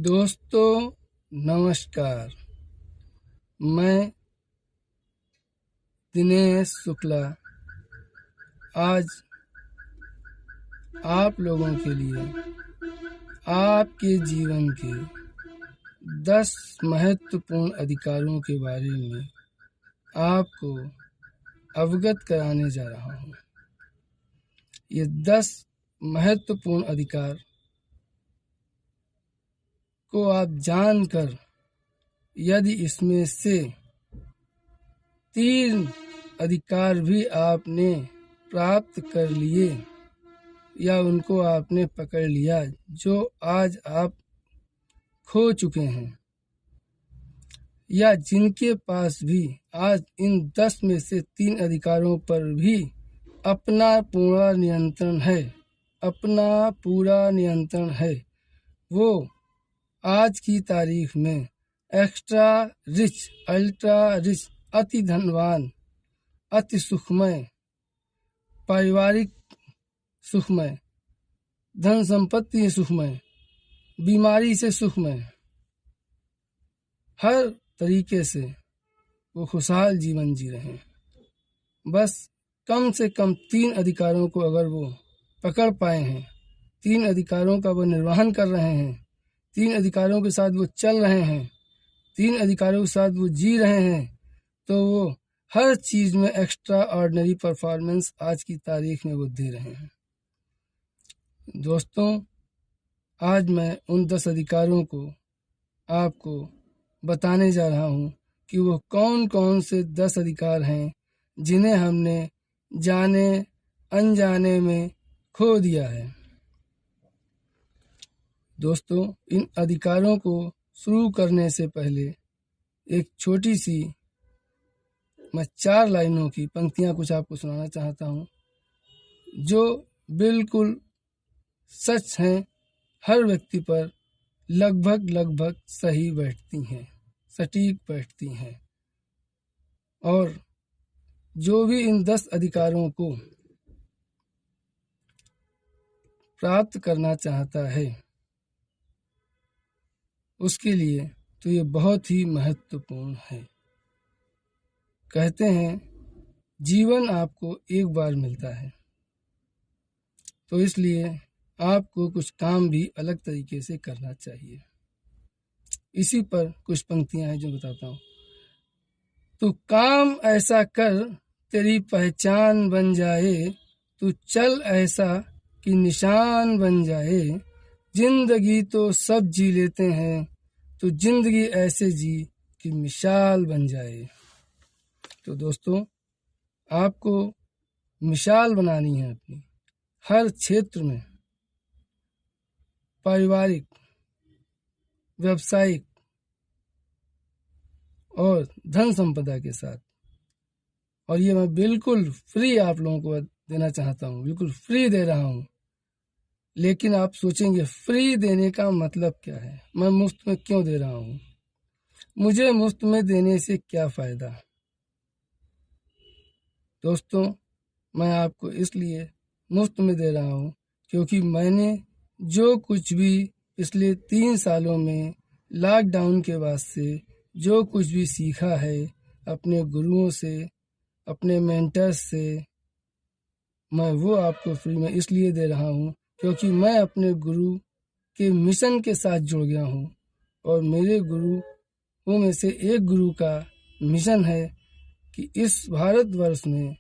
दोस्तों नमस्कार। मैं दिनेश शुक्ला आज आप लोगों के लिए आपके जीवन के 10 महत्वपूर्ण अधिकारों के बारे में आपको अवगत कराने जा रहा हूँ। ये 10 महत्वपूर्ण अधिकार को आप जानकर यदि इसमें से 3 अधिकार भी आपने प्राप्त कर लिए या उनको आपने पकड़ लिया जो आज आप खो चुके हैं, या जिनके पास भी आज इन 10 में से 3 अधिकारों पर भी अपना पूरा नियंत्रण है, वो आज की तारीख में एक्स्ट्रा रिच, अल्ट्रा रिच, अति धनवान, अति सुखमय, पारिवारिक सुखमय, धन संपत्ति सुखमय, बीमारी से सुखमय, हर तरीके से वो खुशहाल जीवन जी रहे हैं। बस कम से कम 3 अधिकारों को अगर वो पकड़ पाए हैं, 3 अधिकारों का वो निर्वहन कर रहे हैं, 3 अधिकारों के साथ वो चल रहे हैं, 3 अधिकारों के साथ वो जी रहे हैं, तो वो हर चीज़ में एक्स्ट्रा ऑर्डिनरी परफॉर्मेंस आज की तारीख में वो दे रहे हैं। दोस्तों, आज मैं उन 10 अधिकारों को आपको बताने जा रहा हूँ कि वो कौन कौन से 10 अधिकार हैं जिन्हें हमने जाने अनजाने में खो दिया है। दोस्तों, इन अधिकारों को शुरू करने से पहले एक छोटी सी मैं 4 लाइनों की पंक्तियां कुछ आपको सुनाना चाहता हूँ जो बिल्कुल सच हैं, हर व्यक्ति पर लगभग सही बैठती हैं, सटीक बैठती हैं, और जो भी इन 10 अधिकारों को प्राप्त करना चाहता है उसके लिए तो ये बहुत ही महत्वपूर्ण है। कहते हैं जीवन आपको एक बार मिलता है, तो इसलिए आपको कुछ काम भी अलग तरीके से करना चाहिए। इसी पर कुछ पंक्तियां हैं जो बताता हूँ। तू काम ऐसा कर तेरी पहचान बन जाए, तू चल ऐसा कि निशान बन जाए, जिंदगी तो सब जी लेते हैं, तो जिंदगी ऐसे जी कि मिसाल बन जाए। तो दोस्तों, आपको मिसाल बनानी है अपनी हर क्षेत्र में, पारिवारिक, व्यावसायिक और धन संपदा के साथ। और ये मैं बिल्कुल फ्री आप लोगों को देना चाहता हूँ, बिल्कुल फ्री दे रहा हूँ। लेकिन आप सोचेंगे फ्री देने का मतलब क्या है, मैं मुफ्त में क्यों दे रहा हूँ, मुझे मुफ्त में देने से क्या फ़ायदा। दोस्तों, मैं आपको इसलिए मुफ्त में दे रहा हूँ क्योंकि मैंने जो कुछ भी पिछले 3 सालों में लॉकडाउन के बाद से जो कुछ भी सीखा है अपने गुरुओं से, अपने मेंटर्स से, मैं वो आपको फ्री में इसलिए दे रहा हूँ क्योंकि मैं अपने गुरु के मिशन के साथ जुड़ गया हूँ। और मेरे गुरुओं में से एक गुरु का मिशन है कि इस भारतवर्ष में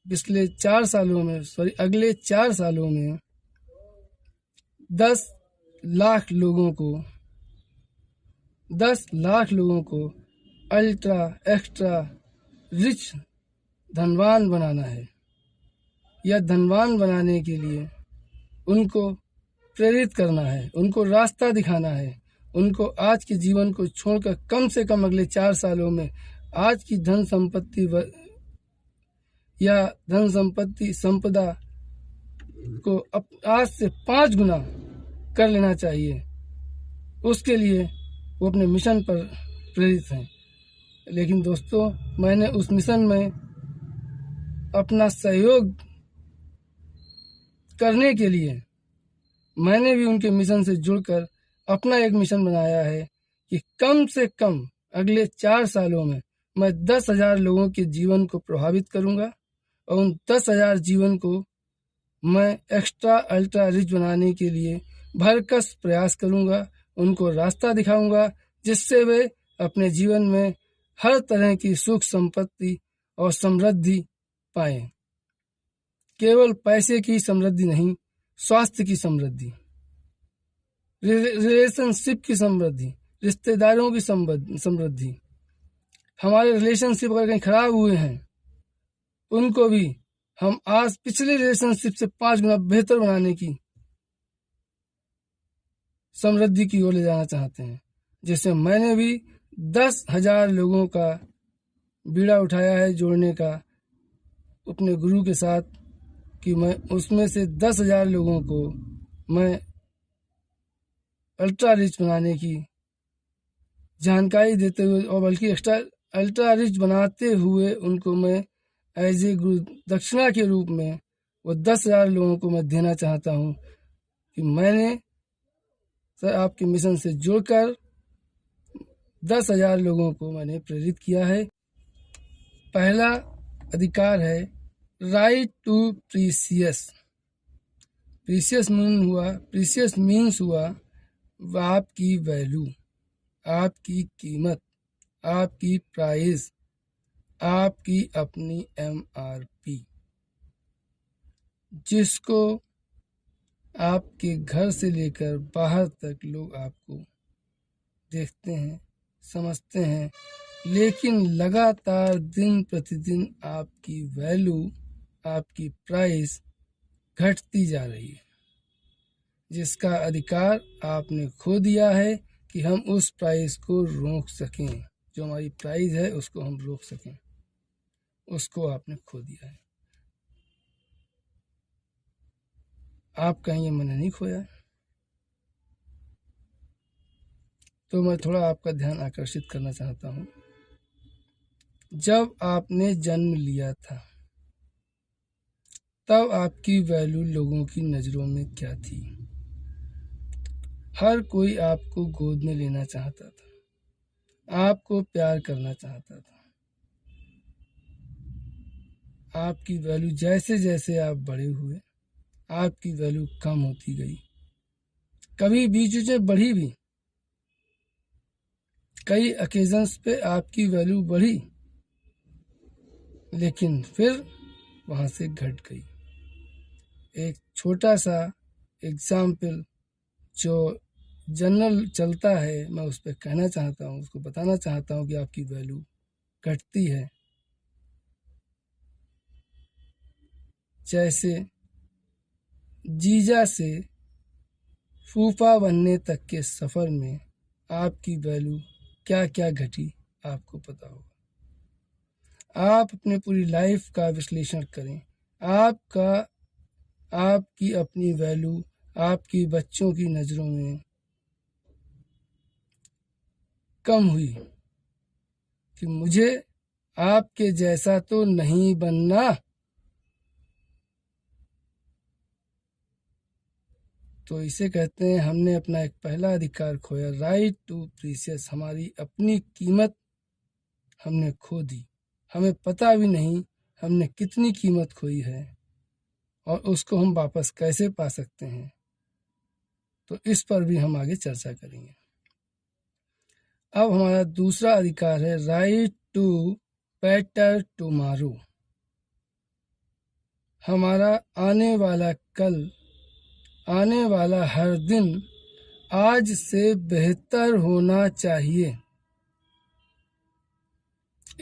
पिछले 4 सालों में अगले 4 सालों में 10 लाख लोगों को अल्ट्रा एक्स्ट्रा रिच धनवान बनाना है। या धनवान बनाने के लिए उनको प्रेरित करना है, उनको रास्ता दिखाना है, उनको आज के जीवन को छोड़कर कम से कम अगले 4 सालों में आज की धन संपत्ति संपदा को आज से 5 गुना कर लेना चाहिए। उसके लिए वो अपने मिशन पर प्रेरित हैं। लेकिन दोस्तों, मैंने उस मिशन में अपना सहयोग करने के लिए मैंने भी उनके मिशन से जुड़कर अपना एक मिशन बनाया है कि कम से कम अगले 4 सालों में मैं 10,000 लोगों के जीवन को प्रभावित करूंगा और उन 10,000 जीवन को मैं एक्स्ट्रा अल्ट्रा रिच बनाने के लिए भरकस प्रयास करूंगा, उनको रास्ता दिखाऊंगा जिससे वे अपने जीवन में हर तरह की सुख संपत्ति और समृद्धि पाएं। केवल पैसे की समृद्धि नहीं, स्वास्थ्य की समृद्धि, रिलेशनशिप की समृद्धि, रिश्तेदारों की समृद्धि। हमारे रिलेशनशिप अगर कहीं खराब हुए हैं उनको भी हम आज पिछले रिलेशनशिप से 5 गुना बेहतर बनाने की समृद्धि की ओर ले जाना चाहते हैं। जैसे मैंने भी 10,000 लोगों का बीड़ा उठाया है जोड़ने का अपने गुरु के साथ, कि मैं उसमें से 10,000 लोगों को मैं अल्ट्रा रिच बनाने की जानकारी देते हुए और बल्कि एक्स्ट्रा अल्ट्रा रिच बनाते हुए उनको मैं एज ए गुरु दक्षिणा के रूप में वो 10,000 लोगों को मैं देना चाहता हूँ कि मैंने सर आपके मिशन से जुड़कर 10,000 लोगों को मैंने प्रेरित किया है। पहला अधिकार है right to precious. Precious means हुआ आपकी वैल्यू, आपकी कीमत, आपकी प्राइस, आपकी अपनी MRP, जिसको आपके घर से लेकर बाहर तक लोग आपको देखते हैं, समझते हैं, लेकिन लगातार दिन प्रतिदिन आपकी वैल्यू, आपकी प्राइस घटती जा रही है, जिसका अधिकार आपने खो दिया है कि हम उस प्राइस को रोक सकें। जो हमारी प्राइस है उसको हम रोक सकें, उसको आपने खो दिया है। आप कहीं ये मैंने नहीं खोया। तो मैं थोड़ा आपका ध्यान आकर्षित करना चाहता हूँ। जब आपने जन्म लिया था तब आपकी वैल्यू लोगों की नज़रों में क्या थी? हर कोई आपको गोद में लेना चाहता था, आपको प्यार करना चाहता था। आपकी वैल्यू जैसे जैसे आप बड़े हुए आपकी वैल्यू कम होती गई, कभी बीच में बढ़ी भी। कई ओकेजन्स पे आपकी वैल्यू बढ़ी लेकिन फिर वहाँ से घट गई। एक छोटा सा एग्जाम्पल जो जनरल चलता है मैं उस पर कहना चाहता हूँ, उसको बताना चाहता हूँ कि आपकी वैल्यू घटती है। जैसे जीजा से फूफा बनने तक के सफ़र में आपकी वैल्यू क्या क्या घटी आपको पता होगा। आप अपने पूरी लाइफ का विश्लेषण करें। आपकी अपनी वैल्यू आपकी बच्चों की नज़रों में कम हुई कि मुझे आपके जैसा तो नहीं बनना, तो इसे कहते हैं हमने अपना एक पहला अधिकार खोया, राइट टू प्रीसियस। हमारी अपनी कीमत हमने खो दी, हमें पता भी नहीं हमने कितनी कीमत खोई है और उसको हम वापस कैसे पा सकते हैं। तो इस पर भी हम आगे चर्चा करेंगे। अब हमारा दूसरा अधिकार है राइट टू बेटर टुमारो। हमारा आने वाला कल, आने वाला हर दिन आज से बेहतर होना चाहिए।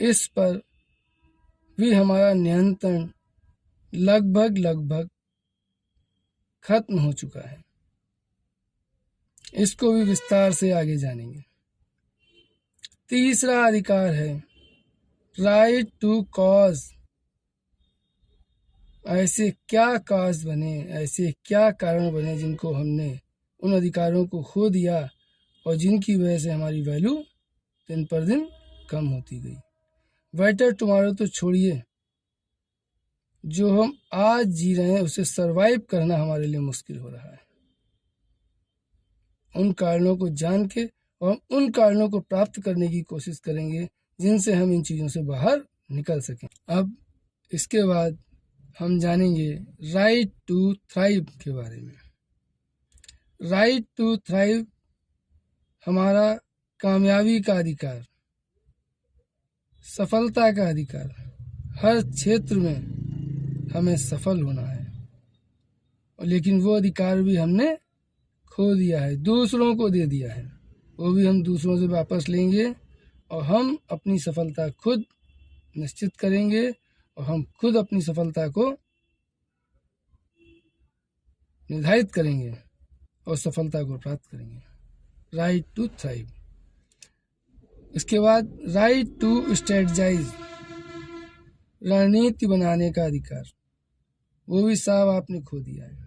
इस पर भी हमारा नियंत्रण लगभग खत्म हो चुका है। इसको भी विस्तार से आगे जानेंगे। तीसरा अधिकार है राइट टू कॉज। ऐसे क्या काज बने, ऐसे क्या कारण बने जिनको हमने उन अधिकारों को खो दिया और जिनकी वजह से हमारी वैल्यू दिन पर दिन कम होती गई। बेटर टुमारो तो छोड़िए, जो हम आज जी रहे हैं उसे सरवाइव करना हमारे लिए मुश्किल हो रहा है। उन कारणों को जान के और उन कारणों को प्राप्त करने की कोशिश करेंगे जिनसे हम इन चीज़ों से बाहर निकल सकें। अब इसके बाद हम जानेंगे राइट टू थ्राइव के बारे में। राइट टू थ्राइव हमारा कामयाबी का अधिकार, सफलता का अधिकार, हर क्षेत्र में हमें सफल होना है, लेकिन वो अधिकार भी हमने खो दिया है, दूसरों को दे दिया है। वो भी हम दूसरों से वापस लेंगे और हम अपनी सफलता खुद निश्चित करेंगे और हम खुद अपनी सफलता को निर्धारित करेंगे और सफलता को प्राप्त करेंगे। Right to thrive. इसके बाद राइट टू स्ट्रेटजाइज, रणनीति बनाने का अधिकार, वो भी साहब आपने खो दिया है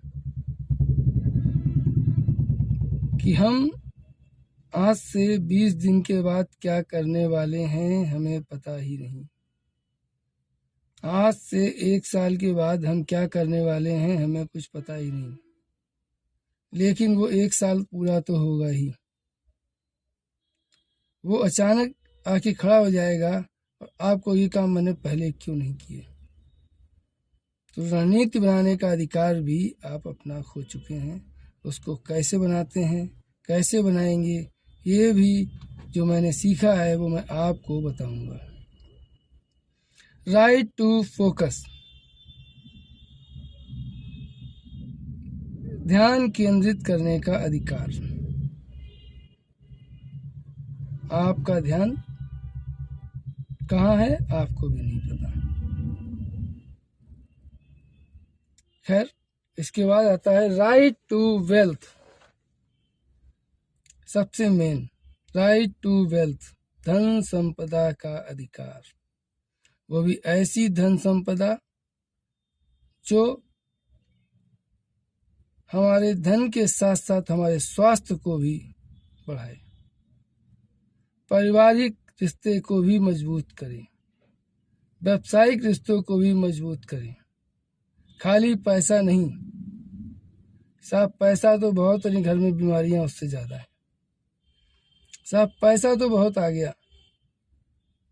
कि हम आज से 20 दिन के बाद क्या करने वाले हैं हमें पता ही नहीं। आज से 1 साल के बाद हम क्या करने वाले हैं हमें कुछ पता ही नहीं, लेकिन वो 1 साल पूरा तो होगा ही। वो अचानक आके खड़ा हो जाएगा और आपको ये काम मैंने पहले क्यों नहीं किए। तो रणनीति बनाने का अधिकार भी आप अपना खो चुके हैं। उसको कैसे बनाते हैं, कैसे बनाएंगे, ये भी जो मैंने सीखा है वो मैं आपको बताऊंगा। राइट टू फोकस, ध्यान केंद्रित करने का अधिकार। आपका ध्यान कहाँ है आपको भी नहीं पता। खैर, इसके बाद आता है राइट टू वेल्थ, सबसे मेन राइट टू वेल्थ, धन संपदा का अधिकार। वो भी ऐसी धन संपदा जो हमारे धन के साथ साथ हमारे स्वास्थ्य को भी बढ़ाए, पारिवारिक रिश्ते को भी मजबूत करें, व्यावसायिक रिश्तों को भी मजबूत करें। खाली पैसा नहीं साहब, पैसा तो बहुत है, घर में बीमारियां उससे ज़्यादा है साहब। पैसा तो बहुत आ गया,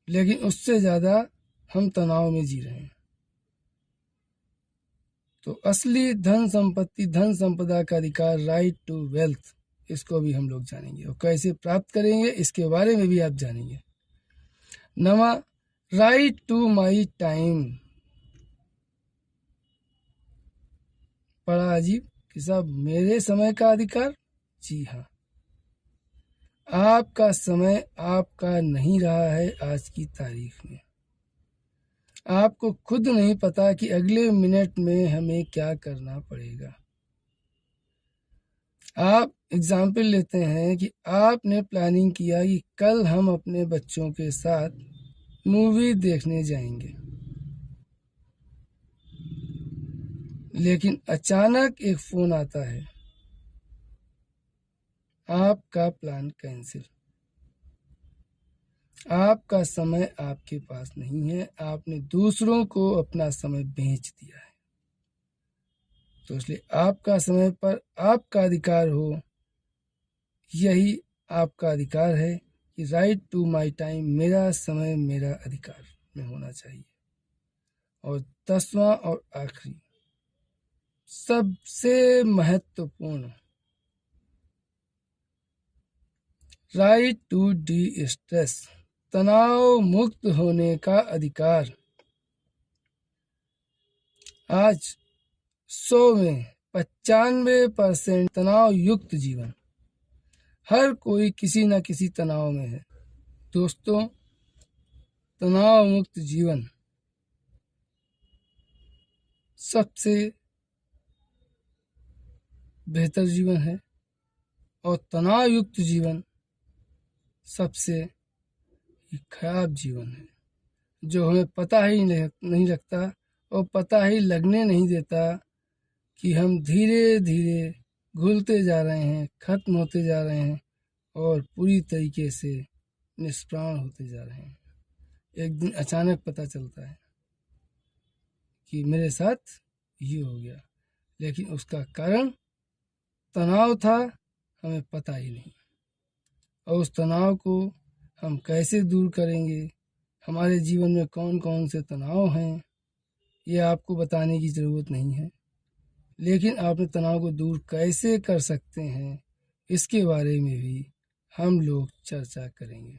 लेकिन उससे ज़्यादा हम तनाव में जी रहे हैं। तो असली धन संपत्ति, धन संपदा का अधिकार, राइट टू वेल्थ, इसको भी हम लोग जानेंगे और कैसे प्राप्त करेंगे इसके बारे में भी आप जानेंगे। नवा, राइट टू माई टाइम। बड़ा अजीब कि साहब मेरे समय का अधिकार। जी हाँ, आपका समय आपका नहीं रहा है आज की तारीख में। आपको खुद नहीं पता कि अगले मिनट में हमें क्या करना पड़ेगा। आप एग्जाम्पल लेते हैं कि आपने प्लानिंग किया कि कल हम अपने बच्चों के साथ मूवी देखने जाएंगे, लेकिन अचानक एक फ़ोन आता है, आपका प्लान कैंसिल। आपका समय आपके पास नहीं है, आपने दूसरों को अपना समय बेच दिया है। तो इसलिए आपका समय पर आपका अधिकार हो, यही आपका अधिकार है कि राइट टू माई टाइम, मेरा समय मेरा अधिकार में होना चाहिए। और 10वां और आखिरी, सबसे महत्वपूर्ण, राइट टू डी स्ट्रेस, तनाव मुक्त होने का अधिकार। आज 100 में 95% तनाव युक्त जीवन, हर कोई किसी न किसी तनाव में है। दोस्तों, तनाव मुक्त जीवन सबसे बेहतर जीवन है और तनाव युक्त जीवन सबसे खराब जीवन है, जो हमें पता ही नहीं लगता और पता ही लगने नहीं देता कि हम धीरे धीरे घुलते जा रहे हैं, खत्म होते जा रहे हैं और पूरी तरीके से निष्प्राण होते जा रहे हैं। एक दिन अचानक पता चलता है कि मेरे साथ ये हो गया, लेकिन उसका कारण तनाव था, हमें पता ही नहीं। और उस तनाव को हम कैसे दूर करेंगे, हमारे जीवन में कौन कौन से तनाव हैं, ये आपको बताने की ज़रूरत नहीं है। लेकिन आप अपने तनाव को दूर कैसे कर सकते हैं, इसके बारे में भी हम लोग चर्चा करेंगे।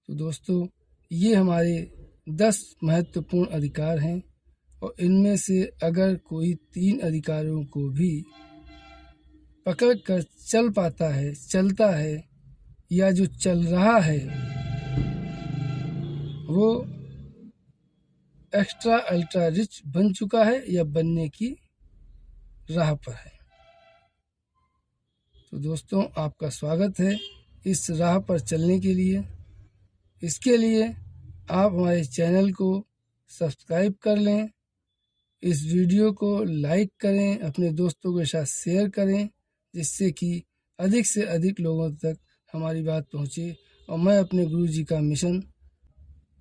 तो दोस्तों, ये हमारे 10 महत्वपूर्ण अधिकार हैं और इनमें से अगर कोई 3 अधिकारों को भी पकड़ कर चल पाता है, चलता है, या जो चल रहा है वो एक्स्ट्रा अल्ट्रा रिच बन चुका है या बनने की राह पर है। तो दोस्तों, आपका स्वागत है इस राह पर चलने के लिए। इसके लिए आप हमारे चैनल को सब्सक्राइब कर लें, इस वीडियो को लाइक करें, अपने दोस्तों के साथ शेयर करें, जिससे कि अधिक से अधिक लोगों तक हमारी बात पहुंचे। और मैं अपने गुरु जी का मिशन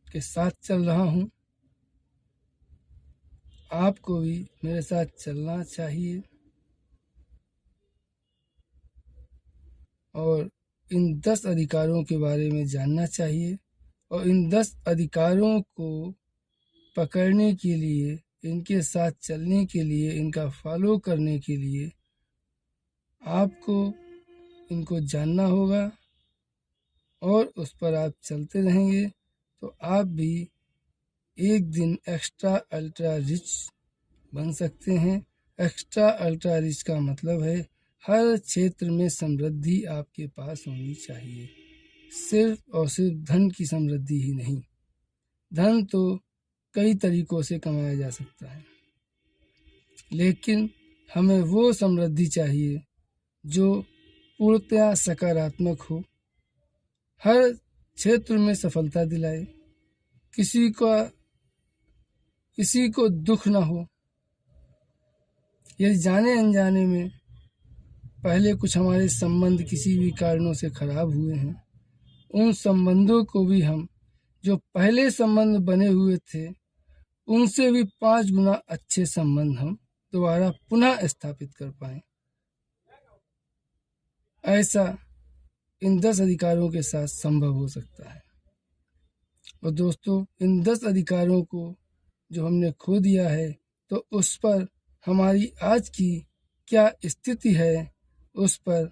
के साथ चल रहा हूं, आपको भी मेरे साथ चलना चाहिए और इन 10 अधिकारों के बारे में जानना चाहिए। और इन 10 अधिकारों को पकड़ने के लिए, इनके साथ चलने के लिए, इनका फॉलो करने के लिए आपको इनको जानना होगा और उस पर आप चलते रहेंगे तो आप भी एक दिन एक्स्ट्रा अल्ट्रा रिच बन सकते हैं। एक्स्ट्रा अल्ट्रा रिच का मतलब है हर क्षेत्र में समृद्धि आपके पास होनी चाहिए। सिर्फ और सिर्फ धन की समृद्धि ही नहीं, धन तो कई तरीकों से कमाया जा सकता है, लेकिन हमें वो समृद्धि चाहिए जो पूर्णतया सकारात्मक हो, हर क्षेत्र में सफलता दिलाए, किसी को दुख ना हो। यदि जाने अनजाने में पहले कुछ हमारे संबंध किसी भी कारणों से खराब हुए हैं, उन संबंधों को भी हम, जो पहले संबंध बने हुए थे उनसे भी 5 गुना अच्छे संबंध हम दोबारा पुनः स्थापित कर पाएं। ऐसा इन 10 अधिकारों के साथ संभव हो सकता है। और दोस्तों, इन 10 अधिकारों को जो हमने खो दिया है, तो उस पर हमारी आज की क्या स्थिति है, उस पर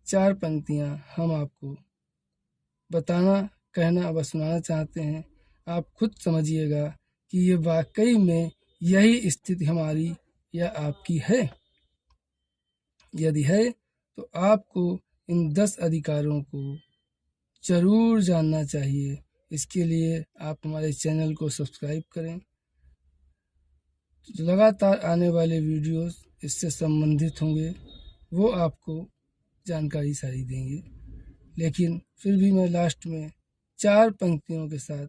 4 पंक्तियां हम आपको बताना, कहना व सुनाना चाहते हैं। आप खुद समझिएगा कि ये वाकई में यही स्थिति हमारी या आपकी है। यदि है तो आपको इन 10 अधिकारों को जरूर जानना चाहिए। इसके लिए आप हमारे चैनल को सब्सक्राइब करें, तो लगातार आने वाले वीडियोस इससे संबंधित होंगे, वो आपको जानकारी सारी देंगे। लेकिन फिर भी मैं लास्ट में 4 पंक्तियों के साथ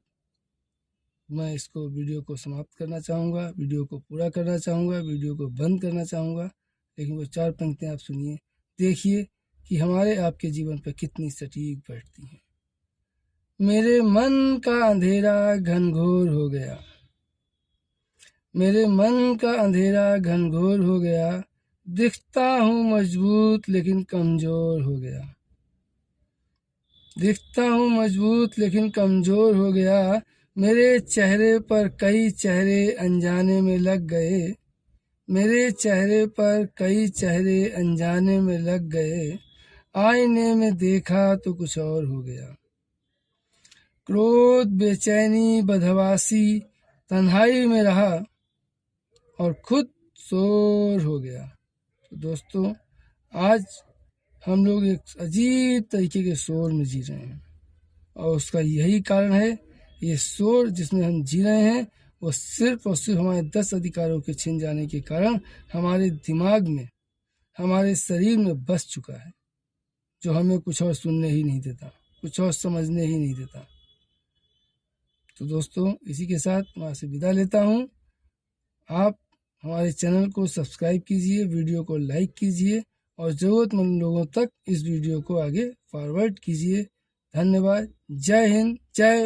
मैं इसको वीडियो को समाप्त करना चाहूँगा, वीडियो को पूरा करना चाहूँगा, वीडियो को बंद करना चाहूँगा। लेकिन वो 4 पंक्तियाँ आप सुनिए, देखिए कि हमारे आपके जीवन पर कितनी सटीक बैठती हैं। मेरे मन का अंधेरा घनघोर हो गया, मेरे मन का अंधेरा घनघोर हो गया, दिखता हूँ मजबूत लेकिन कमज़ोर हो गया, दिखता हूँ मजबूत लेकिन कमज़ोर हो गया। मेरे चेहरे पर कई चेहरे अनजाने में लग गए, मेरे चेहरे पर कई चेहरे अनजाने में लग गए, आईने में देखा तो कुछ और हो गया। क्रोध, बेचैनी, बदहवासी तन्हाई में रहा और खुद शोर हो गया। तो दोस्तों, आज हम लोग एक अजीब तरीके के शोर में जी रहे हैं और उसका यही कारण है, ये शोर जिसमें हम जी रहे हैं वो सिर्फ और सिर्फ हमारे 10 अधिकारों के छिन जाने के कारण हमारे दिमाग में, हमारे शरीर में बस चुका है, जो हमें कुछ और सुनने ही नहीं देता, कुछ और समझने ही नहीं देता। तो दोस्तों, इसी के साथ मैं आपसे विदा लेता हूँ। आप हमारे चैनल को सब्सक्राइब कीजिए, वीडियो को लाइक कीजिए और ज़रूरतमंद लोगों तक इस वीडियो को आगे फॉरवर्ड कीजिए। धन्यवाद। जय हिंद, जय